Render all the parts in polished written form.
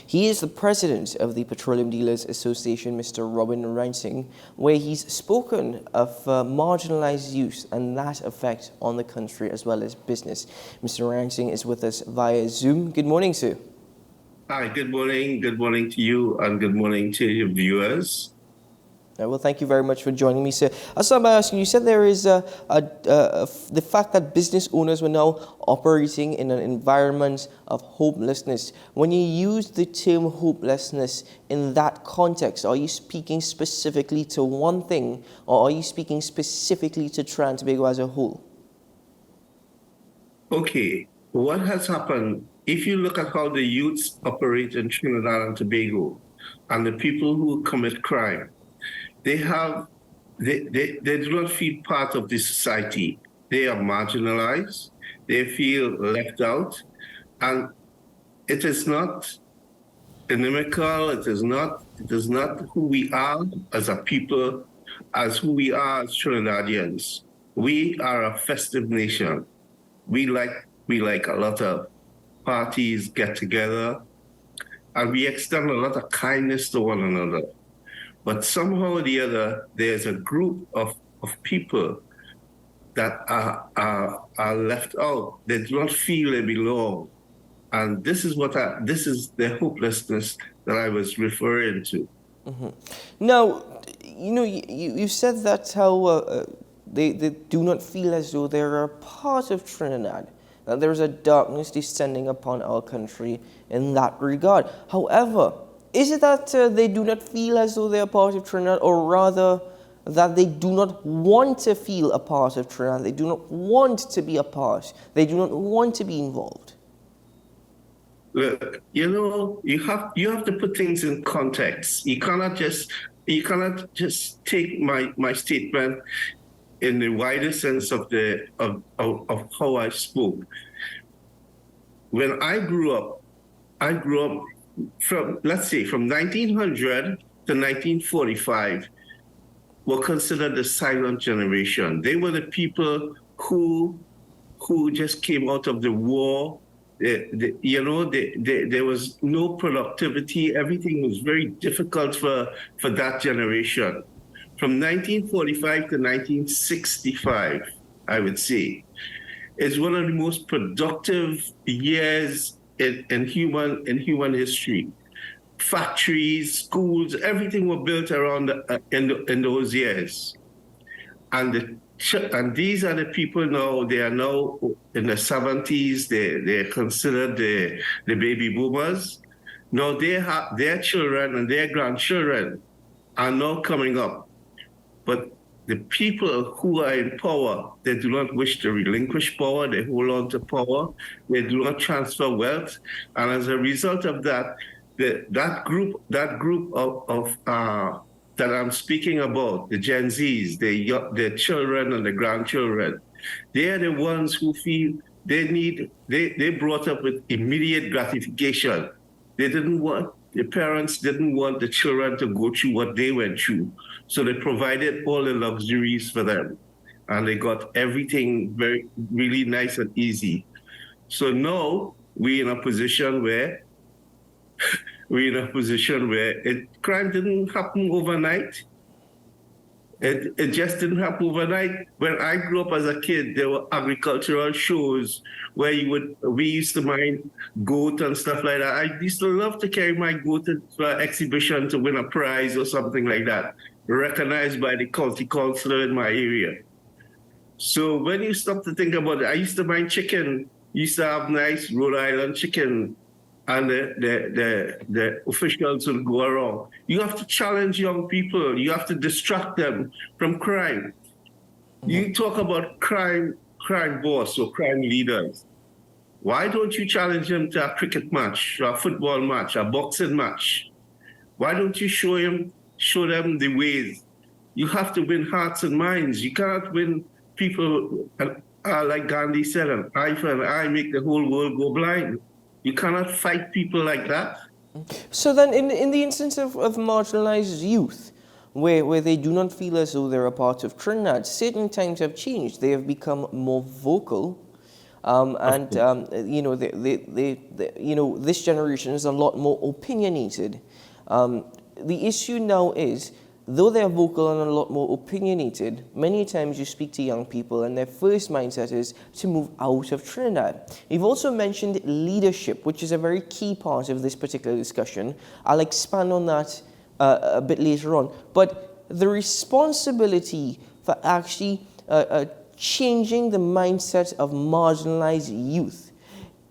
He is the president of the Petroleum Dealers Association, Mr. Robin Narinesingh, where he's spoken of marginalized youth and that effect on the country as well as business. Mr. Narinesingh is with us via Zoom. Good morning, sir. Hi, good morning. Good morning to you and good morning to your viewers. Well, thank you very much for joining me, sir. I'll start by asking, you said there is the fact that business owners were now operating in an environment of hopelessness. When you use the term hopelessness in that context, are you speaking specifically to one thing, or are you speaking specifically to Trinidad and Tobago as a whole? Okay, what has happened, if you look at how the youths operate in Trinidad and Tobago and the people who commit crime, they do not feel part of the society. They are marginalized, they feel left out, and it is not inimical, it is not who we are as a people, as who we are as Trinidadians. We are a festive nation. We like a lot of parties, get together, and we extend a lot of kindness to one another. But somehow or the other, there's a group of people that are left out. They do not feel they belong. And this is the hopelessness that I was referring to. Mm-hmm. Now, you said that's how they do not feel as though they're a part of Trinidad, that there's a darkness descending upon our country in that regard. However, is it that they do not feel as though they're a part of Trinidad, or rather that they do not want to feel a part of Trinidad? They do not want to be a part. They do not want to be involved. Look, you have to put things in context. You cannot just take my statement in the wider sense of how I spoke. When I grew up from 1900 to 1945 were considered the silent generation. They were the people who just came out of the war. There was no productivity. Everything was very difficult for that generation. From 1945 to 1965, I would say, is one of the most productive years in human history. Factories, schools, everything were built around in those years. And these are the people now. They are now in the 70s. They're considered the baby boomers. Now their children and their grandchildren are now coming up. But the people who are in power, they do not wish to relinquish power. They hold on to power. They do not transfer wealth. And as a result of that, that group of that I'm speaking about, the Gen Zs, the children and the grandchildren, they are the ones who feel they brought up with immediate gratification. The parents didn't want the children to go through what they went through. So they provided all the luxuries for them. And they got everything really nice and easy. So now we're in a position where crime didn't happen overnight. It just didn't happen overnight. When I grew up as a kid, there were agricultural shows where we used to mine goat and stuff like that. I used to love to carry my goat to an exhibition to win a prize or something like that, recognized by the county councilor in my area. So when you stop to think about it, I used to mine chicken, used to have nice Rhode Island chicken, and the officials will go around. You have to challenge young people. You have to distract them from crime. Mm-hmm. You talk about crime boss or crime leaders. Why don't you challenge them to a cricket match, a football match, a boxing match? Why don't you show them the ways? You have to win hearts and minds. You cannot win people, like Gandhi said, an eye for an eye make the whole world go blind. You cannot fight people like that. So then, in the instance of marginalized youth, where they do not feel as though they're a part of Trinidad, certain times have changed. They have become more vocal. And you know, you know, this generation is a lot more opinionated. The issue now is, though they're vocal and a lot more opinionated, many times you speak to young people and their first mindset is to move out of Trinidad. You've also mentioned leadership, which is a very key part of this particular discussion. I'll expand on that a bit later on. But the responsibility for actually changing the mindset of marginalized youth,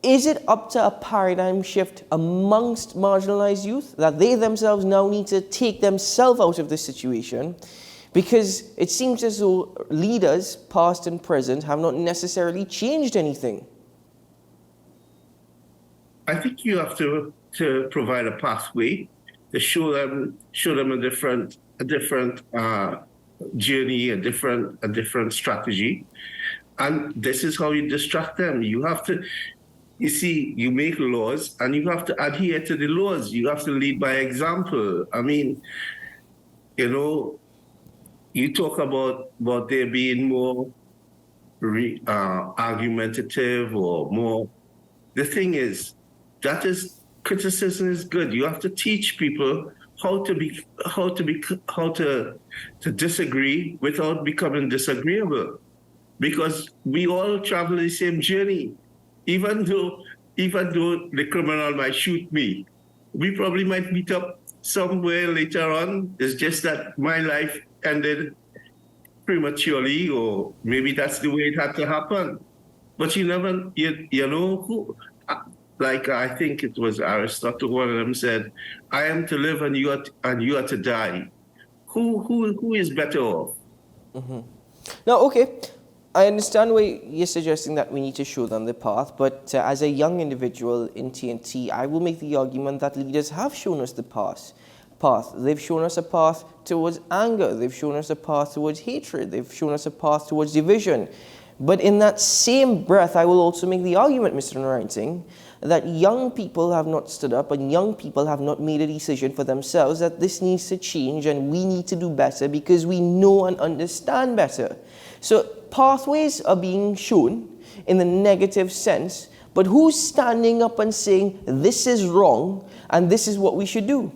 is it up to a paradigm shift amongst marginalized youth that they themselves now need to take themselves out of this situation? Because it seems as though leaders, past and present, have not necessarily changed anything. I think you have to provide a pathway to show them a different journey, a different strategy, and this is how you distract them. You have to. You see, you make laws and you have to adhere to the laws. You have to lead by example. I mean, you know, you talk about there being more argumentative or more. The thing is, criticism is good. You have to teach people how to disagree without becoming disagreeable, because we all travel the same journey. Even though the criminal might shoot me, we probably might meet up somewhere later on. It's just that my life ended prematurely, or maybe that's the way it had to happen. But you never, you know, who, like I think it was Aristotle, one of them said, "I am to live and you are to die." Who is better off? Mm-hmm. Now, okay. I understand why you're suggesting that we need to show them the path, but as a young individual in TNT, I will make the argument that leaders have shown us the path. They've shown us a path towards anger. They've shown us a path towards hatred. They've shown us a path towards division. But in that same breath, I will also make the argument, Mr. Narinesingh, that young people have not stood up and young people have not made a decision for themselves that this needs to change and we need to do better because we know and understand better. So pathways are being shown in the negative sense, but who's standing up and saying this is wrong and this is what we should do?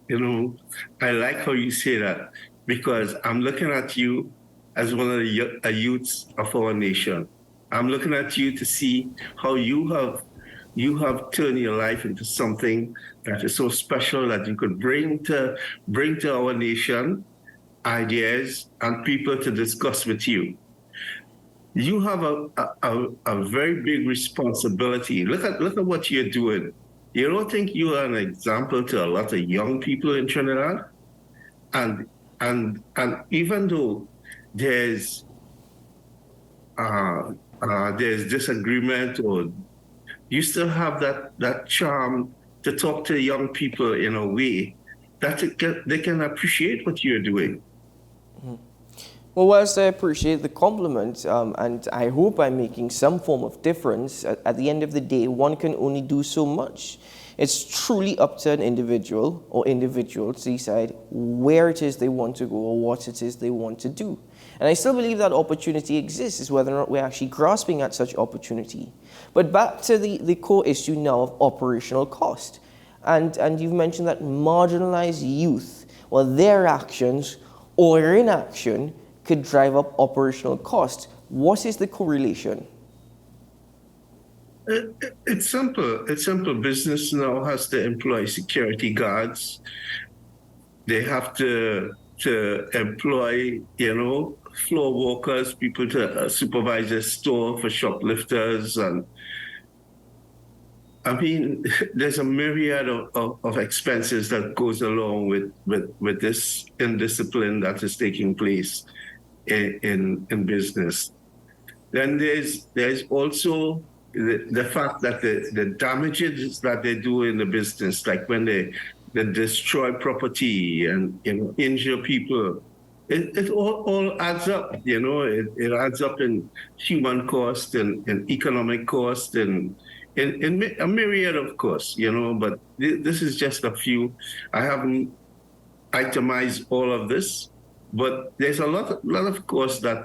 You know, I like how you say that, because I'm looking at you as one of the youths of our nation. I'm looking at you to see how you have turned your life into something that is so special that you could bring to our nation ideas and people to discuss with you. You have a very big responsibility. Look at what you're doing. You don't think you are an example to a lot of young people in Trinidad? And even though there's disagreement, or you still have that charm to talk to young people in a way that they can appreciate what you're doing. Mm-hmm. Well, whilst I appreciate the compliment, and I hope I'm making some form of difference, at the end of the day, one can only do so much. It's truly up to an individual or individuals to decide where it is they want to go or what it is they want to do. And I still believe that opportunity exists, is whether or not we're actually grasping at such opportunity. But back to the core issue now of operational cost. And you've mentioned that marginalized youth, well, their actions or inaction could drive up operational cost. What is the correlation? It's simple. It's simple. Business now has to employ security guards. They have to employ, floor workers, people to supervise a store for shoplifters. And I mean, there's a myriad of expenses that goes along with this indiscipline that is taking place in business. Then there's also the fact that the damages that they do in the business, like when they destroy property and injure people, it all adds up. It adds up in human cost and economic cost and in a myriad of costs. But this is just a few. I haven't itemized all of this, But there's a lot of costs that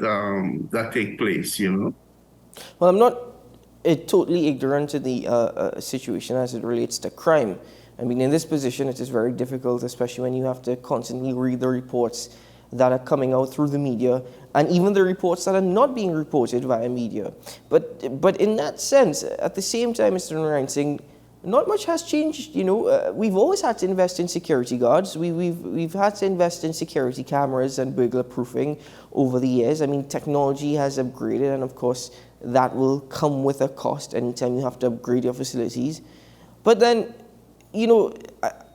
that take place, you know. Well, I'm not totally ignorant to the situation as it relates to crime. I mean, in this position, it is very difficult, especially when you have to constantly read the reports that are coming out through the media, and even the reports that are not being reported via media. But in that sense, at the same time, Mr. Narinesingh, not much has changed. You know, we've always had to invest in security guards. We've had to invest in security cameras and burglar proofing over the years. I mean, technology has upgraded, and of course, that will come with a cost anytime you have to upgrade your facilities. But then, you know,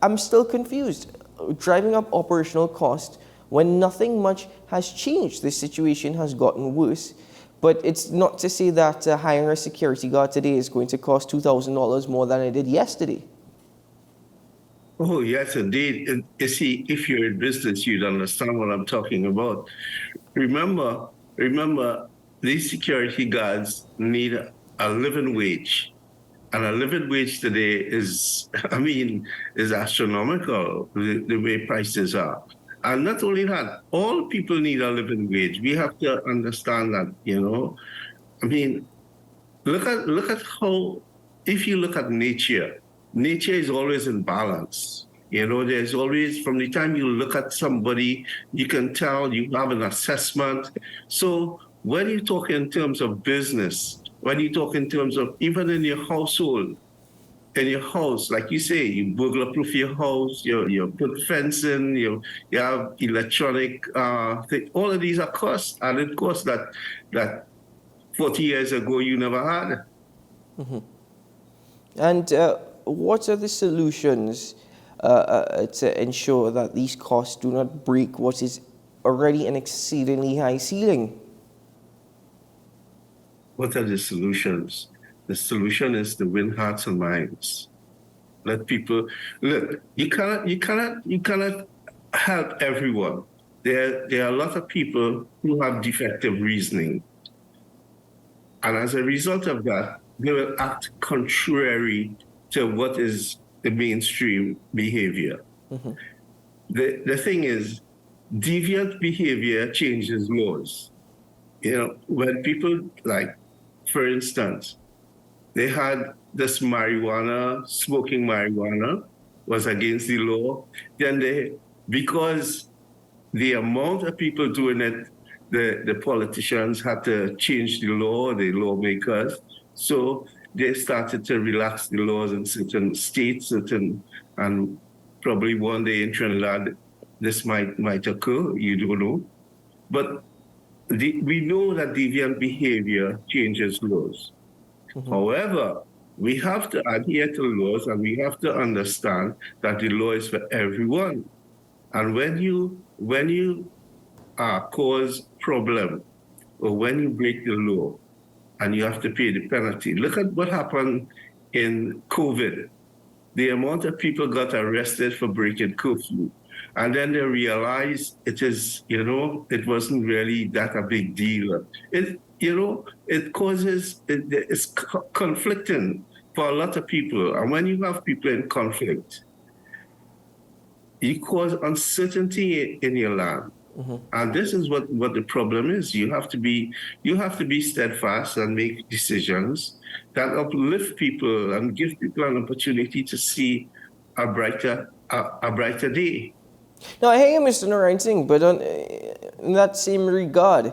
I'm still confused. Driving up operational cost when nothing much has changed. The situation has gotten worse. But it's not to say that hiring a security guard today is going to cost $2,000 more than it did yesterday. Oh, yes, indeed. You see, if you're in business, you'd understand what I'm talking about. Remember, these security guards need a living wage. And a living wage today is, I mean, is astronomical, the way prices are. And not only that, all people need a living wage. We have to understand that, you know. I mean, look at how, if you look at nature, nature is always in balance. You know, there's always, from the time you look at somebody, you can tell you have an assessment. So when you talk in terms of business, when you talk in terms of even in your household, in your house, like you say, you burglar proof your house, you put fencing, you have electronic all of these are costs, added costs that 40 years ago you never had. And what are the solutions to ensure that these costs do not break what is already an exceedingly high ceiling? What are the solutions? The solution is to win hearts and minds. Let people look. You cannot help everyone. There are a lot of people who have defective reasoning, and as a result of that, they will act contrary to what is the mainstream behavior. The thing is, deviant behavior changes laws. You know, when people, like, for instance, they had this smoking marijuana was against the law. Then because the amount of people doing it, the politicians had to change the law, the lawmakers. So they started to relax the laws in certain states, and probably one day in Trinidad, this might occur, you don't know. But we know that deviant behavior changes laws. However, we have to adhere to laws, and we have to understand that the law is for everyone. And when you cause problem, or when you break the law and you have to pay the penalty, look at what happened in COVID. The amount of people got arrested for breaking curfew. And then they realized it wasn't really that a big deal. It's conflicting for a lot of people. And when you have people in conflict, you cause uncertainty in your land. And this is what the problem is. You have to be steadfast and make decisions that uplift people and give people an opportunity to see a brighter day. Now, I hear you, Mr. Narinesingh, but in that same regard,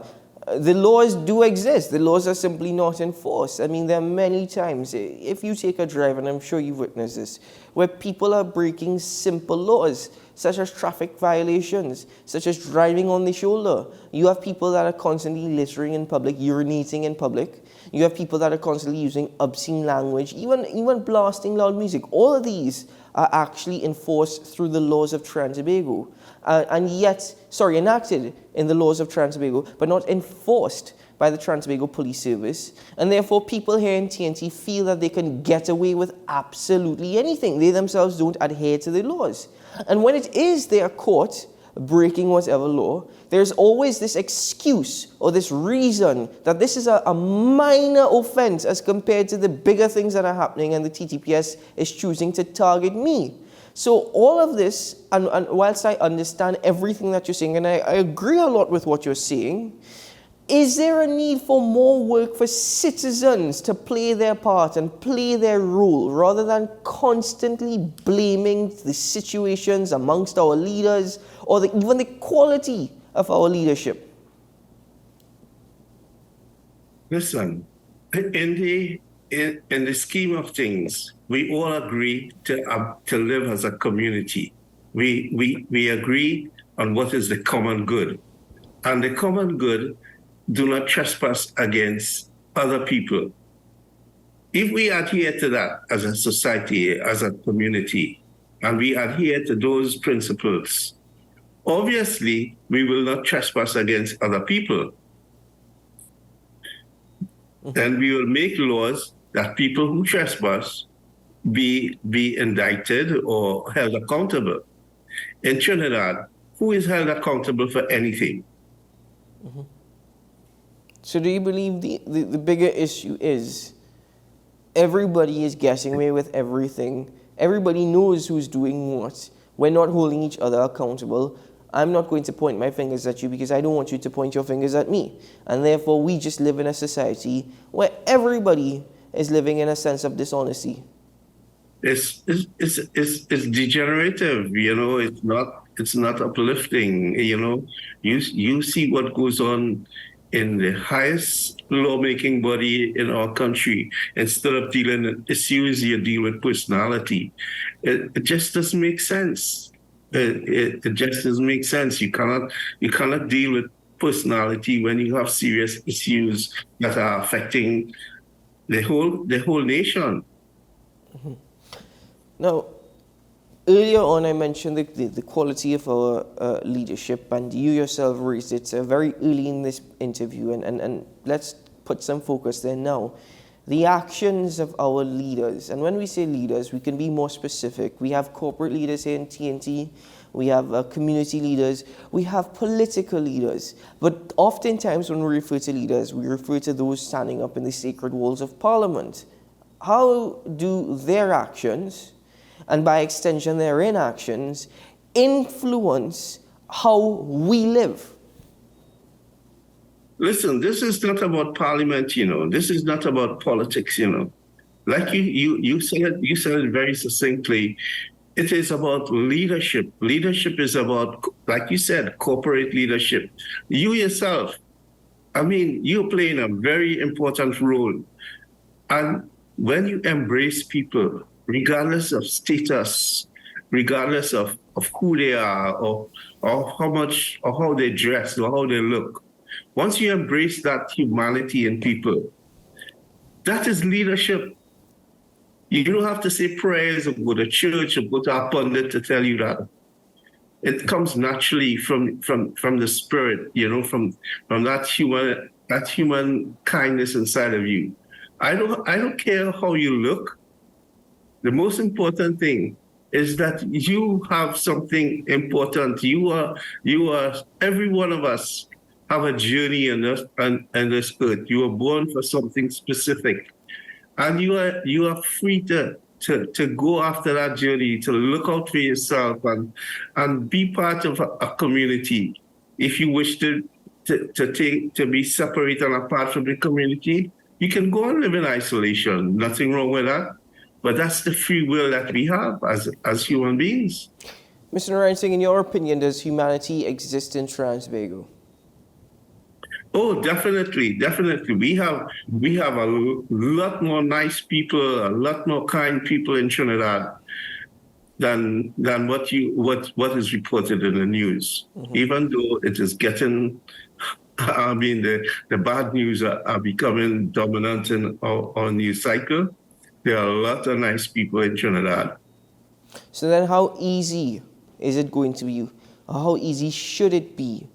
the laws do exist. The laws are simply not enforced. I mean, there are many times, if you take a drive, and I'm sure you've witnessed this, where people are breaking simple laws, such as traffic violations, such as driving on the shoulder. You have people that are constantly littering in public, urinating in public. You have people that are constantly using obscene language, even blasting loud music. All of these are actually enforced through the laws of Trinidad and Tobago, enacted in the laws of Trinidad and Tobago, but not enforced by the Trinidad and Tobago Police Service. And therefore, people here in TNT feel that they can get away with absolutely anything. They themselves don't adhere to the laws. And when it is they are caught breaking whatever law, there's always this excuse or this reason that this is a minor offense as compared to the bigger things that are happening, and the TTPS is choosing to target me. So all of this, and whilst I understand everything that you're saying, and I agree a lot with what you're saying, is there a need for more work for citizens to play their part and play their role rather than constantly blaming the situations amongst our leaders or even the quality of our leadership? Listen, in the scheme of things, we all agree to live as a community. We agree on what is the common good. And the common good do not trespass against other people. If we adhere to that as a society, as a community, and we adhere to those principles, obviously we will not trespass against other people. And we will make laws that people who trespass be indicted or held accountable. In Trinidad, who is held accountable for anything? Mm-hmm. So do you believe the bigger issue is everybody is guessing away with everything? Everybody knows who's doing what. We're not holding each other accountable. I'm not going to point my fingers at you because I don't want you to point your fingers at me. And therefore, we just live in a society where everybody is living in a sense of dishonesty. It's degenerative, you know. It's not uplifting, you know. You see what goes on in the highest lawmaking body in our country. Instead of dealing with issues, you deal with personality. It just doesn't make sense. It just doesn't make sense. You cannot deal with personality when you have serious issues that are affecting the whole nation. Mm-hmm. Now, earlier on I mentioned the quality of our leadership, and you yourself raised it very early in this interview, and let's put some focus there now. The actions of our leaders, and when we say leaders, we can be more specific. We have corporate leaders here in TNT, we have community leaders, we have political leaders, but oftentimes when we refer to leaders, we refer to those standing up in the sacred walls of Parliament. How do their actions, and by extension their inactions, influence how we live? Listen, this is not about Parliament, you know. This is not about politics, you know. Like you said it very succinctly. It is about leadership. Leadership is about, like you said, corporate leadership. You yourself, I mean, you're playing a very important role. And when you embrace people, regardless of status, regardless of who they are, or how much, or how they dress, or how they look, once you embrace that humanity in people, that is leadership. You don't have to say prayers or go to church or go to a pundit to tell you that. It comes naturally from the spirit, you know, from that human kindness inside of you. I don't care how you look. The most important thing is that you have something important. You are every one of us have a journey in this earth. You were born for something specific, and you are free to go after that journey, to look out for yourself and be part of a community. If you wish to be separate and apart from the community, you can go and live in isolation. Nothing wrong with that. But that's the free will that we have as human beings. Mr. Narinesingh, in your opinion, does humanity exist in Trinidad? Oh, definitely. We have a lot more nice people, a lot more kind people in Trinidad than what is reported in the news. Mm-hmm. Even though it is getting, I mean, the bad news are becoming dominant in our news cycle. There are a lot of nice people in Trinidad. So then how easy is it going to be, or how easy should it be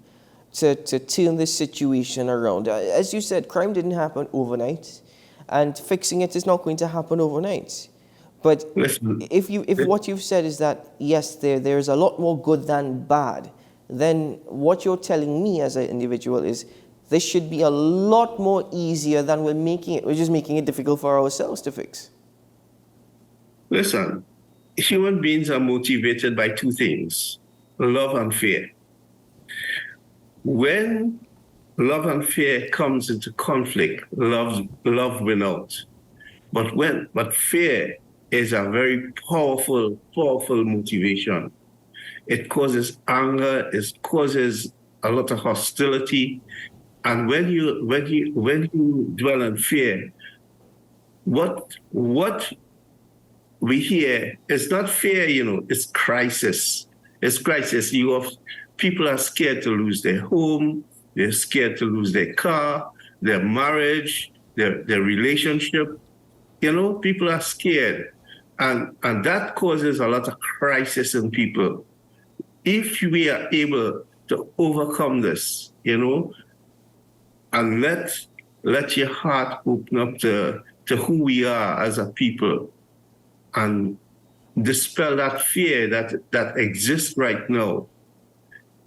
to turn this situation around? As you said, crime didn't happen overnight, and fixing it is not going to happen overnight. But if what you've said is that, yes, there's a lot more good than bad, then what you're telling me as an individual is this should be a lot more easier than we're just making it difficult for ourselves to fix. Listen, human beings are motivated by two things: love and fear. When love and fear comes into conflict, love win out. But fear is a very powerful motivation. It causes anger, it causes a lot of hostility. And when you dwell in fear, what we hear is not fear, it's crisis. It's crisis. People are scared to lose their home, they're scared to lose their car, their marriage, their relationship. People are scared. And that causes a lot of crisis in people. If we are able to overcome this, and let your heart open up to who we are as a people, and dispel that fear that exists right now,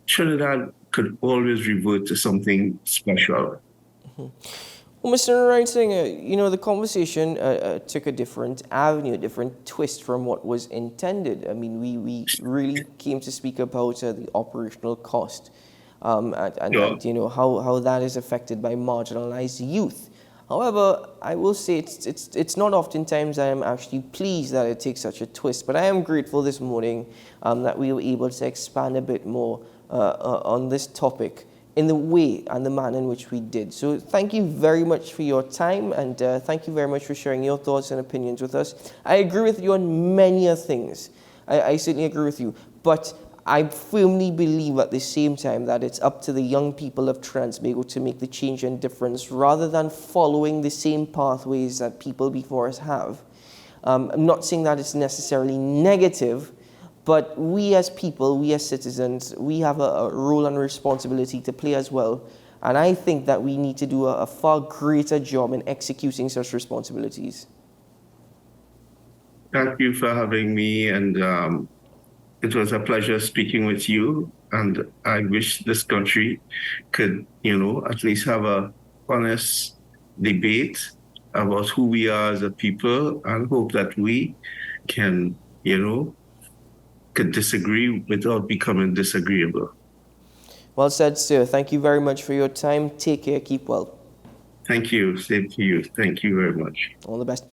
Trinidad could always revert to something special. Well, Mr. Narinesingh, the conversation took a different avenue, a different twist from what was intended. I mean, we really came to speak about the operational cost and how that is affected by marginalized youth. However, I will say it's not oftentimes I am actually pleased that it takes such a twist, but I am grateful this morning that we were able to expand a bit more on this topic in the way and the manner in which we did. So thank you very much for your time, and thank you very much for sharing your thoughts and opinions with us. I agree with you on many things. I certainly agree with you, but I firmly believe at the same time that it's up to the young people of Trinidad to make the change and difference rather than following the same pathways that people before us have. I'm not saying that it's necessarily negative, but we as people, we as citizens, we have a role and responsibility to play as well. And I think that we need to do a far greater job in executing such responsibilities. Thank you for having me, and it was a pleasure speaking with you. And I wish this country could, at least have a honest debate about who we are as a people, and hope that we can, could disagree without becoming disagreeable. Well said, sir. Thank you very much for your time. Take care. Keep well. Thank you. Same to you. Thank you very much. All the best.